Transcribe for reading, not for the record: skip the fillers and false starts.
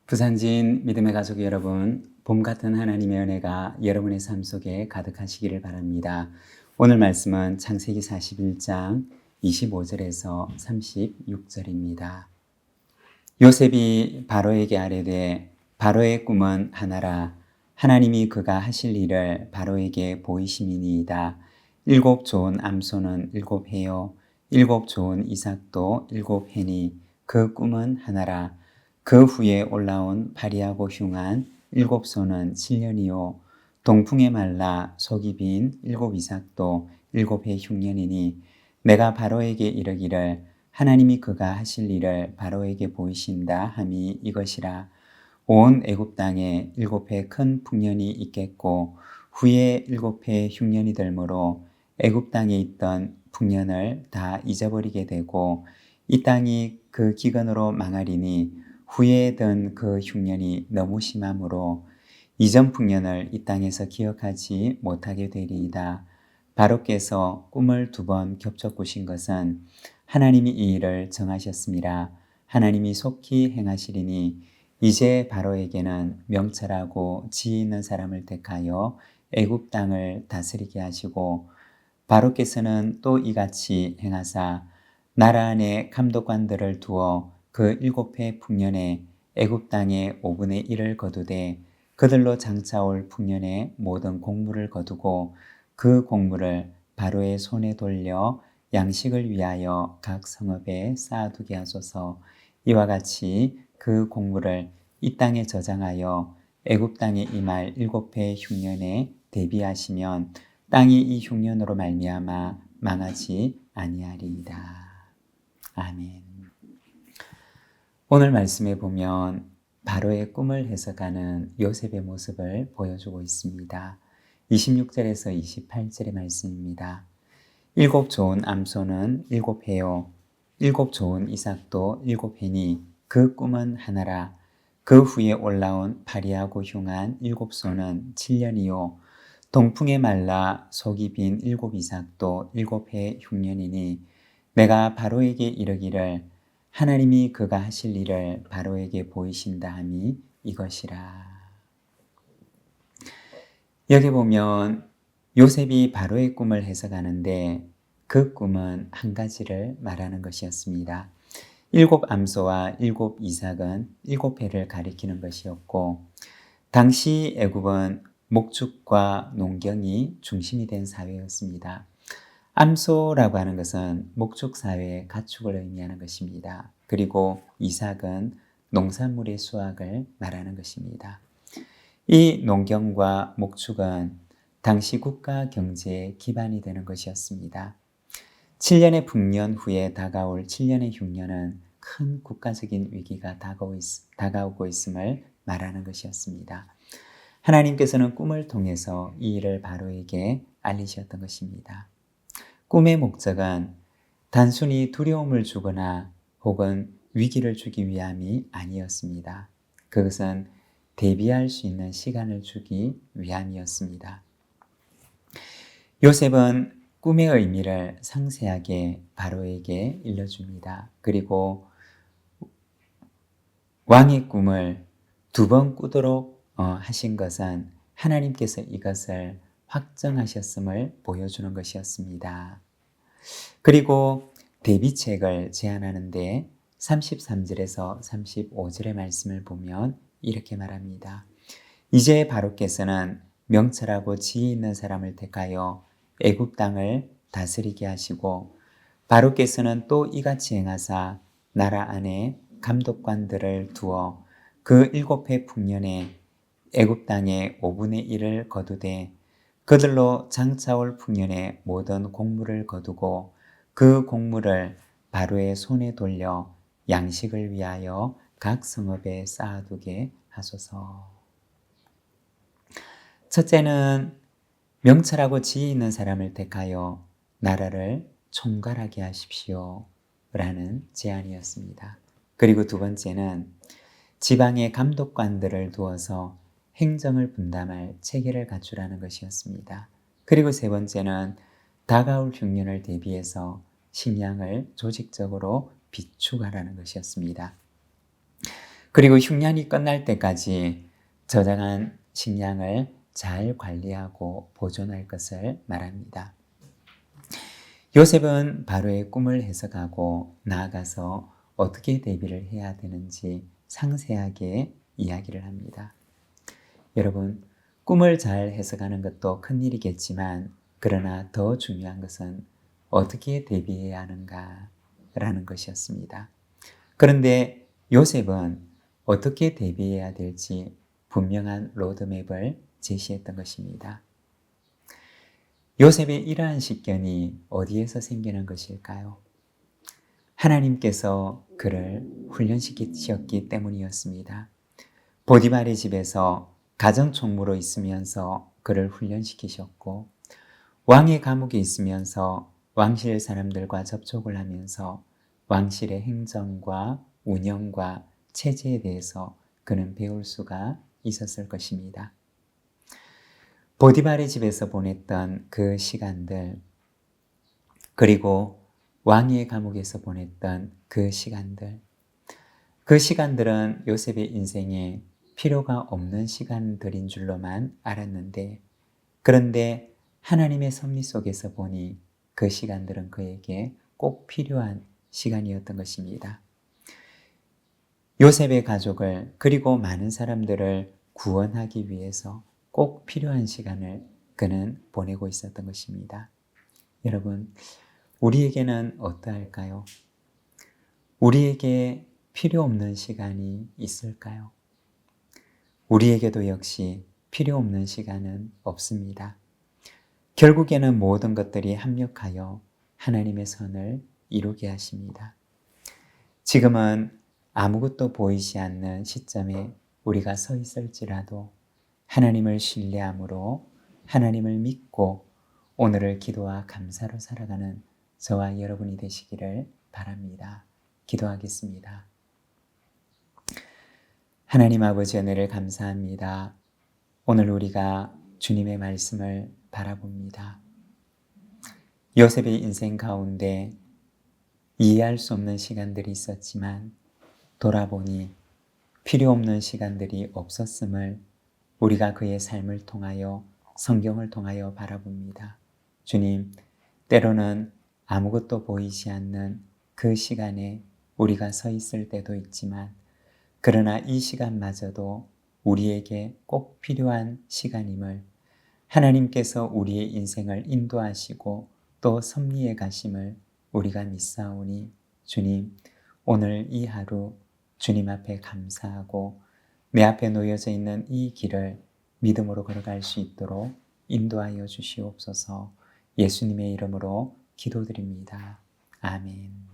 부산진 믿음의 가족 여러분, 봄 같은 하나님의 은혜가 여러분의 삶 속에 가득하시기를 바랍니다. 오늘 말씀은 창세기 41장 25절에서 36절입니다. 요셉이 바로에게 아뢰되 바로의 꿈은 하나라. 하나님이 그가 하실 일을 바로에게 보이심이니이다. 7 좋은 암소는 7해요. 7 좋은 이삭도 7해니 그 꿈은 하나라. 그 후에 올라온 파리하고 흉한 7소는 7년이요. 동풍에 말라 속이 빈 7 이삭도 7해 흉년이니 내가 바로에게 이르기를 하나님이 그가 하실 일을 바로에게 보이신다 함이 이것이라. 온 애굽 땅에 7해 큰 풍년이 있겠고 후에 7해 흉년이 들므로 애굽 땅에 있던 풍년을 다 잊어버리게 되고 이 땅이 그 기근으로 망하리니 후에 든 그 흉년이 너무 심함으로 이전 풍년을 이 땅에서 기억하지 못하게 되리이다. 바로께서 꿈을 2번 겹쳐 꾸신 것은 하나님이 이 일을 정하셨음이라. 하나님이 속히 행하시리니 이제 바로에게는 명철하고 지혜 있는 사람을 택하여 애굽 땅을 다스리게 하시고 바로께서는 또 이같이 행하사 나라 안에 감독관들을 두어 그 7해 풍년에 애굽 땅의 5분의 1을 거두되 그들로 장차올 풍년의 모든 곡물을 거두고 그 곡물을 바로의 손에 돌려 양식을 위하여 각 성읍에 쌓아두게 하소서. 이와 같이 그 곡물을 이 땅에 저장하여 애굽 땅에 임할 7해 흉년에 대비하시면 땅이 이 흉년으로 말미암아 망하지 아니하리이다. 아멘. 오늘 말씀에 보면 바로의 꿈을 해석하는 요셉의 모습을 보여주고 있습니다. 26절에서 28절의 말씀입니다. 7 좋은 암소는 7해요. 7 좋은 이삭도 7해니 그 꿈은 하나라. 그 후에 올라온 파리하고 흉한 7소는 7년이요. 동풍에 말라 속이 빈 7 이삭도 7해 흉년이니 내가 바로에게 이르기를 하나님이 그가 하실 일을 바로에게 보이신다 함이 이것이라. 여기 보면 요셉이 바로의 꿈을 해석하는데 그 꿈은 한 가지를 말하는 것이었습니다. 7 암소와 7 이삭은 7해를 가리키는 것이었고 당시 애굽은 목축과 농경이 중심이 된 사회였습니다. 암소라고 하는 것은 목축 사회의 가축을 의미하는 것입니다. 그리고 이삭은 농산물의 수확을 말하는 것입니다. 이 농경과 목축은 당시 국가 경제의 기반이 되는 것이었습니다. 7년의 풍년 후에 다가올 7년의 흉년은 큰 국가적인 위기가 다가오고 있음을 말하는 것이었습니다. 하나님께서는 꿈을 통해서 이 일을 바로에게 알리셨던 것입니다. 꿈의 목적은 단순히 두려움을 주거나 혹은 위기를 주기 위함이 아니었습니다. 그것은 대비할 수 있는 시간을 주기 위함이었습니다. 요셉은 꿈의 의미를 상세하게 바로에게 일러줍니다. 그리고 왕의 꿈을 2번 꾸도록 하신 것은 하나님께서 이것을 확정하셨음을 보여주는 것이었습니다. 그리고 대비책을 제안하는데 33절에서 35절의 말씀을 보면 이렇게 말합니다. 이제 바로께서는 명철하고 지혜 있는 사람을 택하여 애굽 땅을 다스리게 하시고 바로께서는 또 이같이 행하사 나라 안에 감독관들을 두어 그 7해 풍년에 애굽 땅의 5분의 1을 거두되 그들로 장차올 풍년의 모든 곡물을 거두고 그 곡물을 바로의 손에 돌려 양식을 위하여 각 성읍에 쌓아두게 하소서. 첫째는 명철하고 지혜 있는 사람을 택하여 나라를 총괄하게 하십시오 라는 제안이었습니다. 그리고 2번째는 지방의 감독관들을 두어서 행정을 분담할 체계를 갖추라는 것이었습니다. 그리고 3번째는 다가올 흉년을 대비해서 식량을 조직적으로 비축하라는 것이었습니다. 그리고 흉년이 끝날 때까지 저장한 식량을 잘 관리하고 보존할 것을 말합니다. 요셉은 바로의 꿈을 해석하고 나아가서 어떻게 대비를 해야 되는지 상세하게 이야기를 합니다. 여러분, 꿈을 잘 해석하는 것도 큰일이겠지만 그러나 더 중요한 것은 어떻게 대비해야 하는가라는 것이었습니다. 그런데 요셉은 어떻게 대비해야 될지 분명한 로드맵을 제시했던 것입니다. 요셉의 이러한 식견이 어디에서 생기는 것일까요? 하나님께서 그를 훈련시키셨기 때문이었습니다. 보디발의 집에서 가정총무로 있으면서 그를 훈련시키셨고 왕의 감옥에 있으면서 왕실 사람들과 접촉을 하면서 왕실의 행정과 운영과 체제에 대해서 그는 배울 수가 있었을 것입니다. 보디발의 집에서 보냈던 그 시간들, 그리고 왕의 감옥에서 보냈던 그 시간들은 요셉의 인생에 필요가 없는 시간들인 줄로만 알았는데, 그런데 하나님의 섭리 속에서 보니 그 시간들은 그에게 꼭 필요한 시간이었던 것입니다. 요셉의 가족을 그리고 많은 사람들을 구원하기 위해서 꼭 필요한 시간을 그는 보내고 있었던 것입니다. 여러분, 우리에게는 어떠할까요? 우리에게 필요 없는 시간이 있을까요? 우리에게도 역시 필요 없는 시간은 없습니다. 결국에는 모든 것들이 합력하여 하나님의 선을 이루게 하십니다. 지금은 아무것도 보이지 않는 시점에 우리가 서 있을지라도 하나님을 신뢰함으로 하나님을 믿고 오늘을 기도와 감사로 살아가는 저와 여러분이 되시기를 바랍니다. 기도하겠습니다. 하나님 아버지 은혜를 감사합니다. 오늘 우리가 주님의 말씀을 바라봅니다. 요셉의 인생 가운데 이해할 수 없는 시간들이 있었지만 돌아보니 필요 없는 시간들이 없었음을 우리가 그의 삶을 통하여 성경을 통하여 바라봅니다. 주님, 때로는 아무것도 보이지 않는 그 시간에 우리가 서 있을 때도 있지만 그러나 이 시간마저도 우리에게 꼭 필요한 시간임을 하나님께서 우리의 인생을 인도하시고 또 섭리해 가심을 우리가 믿사오니 주님, 오늘 이 하루 주님 앞에 감사하고 내 앞에 놓여져 있는 이 길을 믿음으로 걸어갈 수 있도록 인도하여 주시옵소서. 예수님의 이름으로 기도드립니다. 아멘.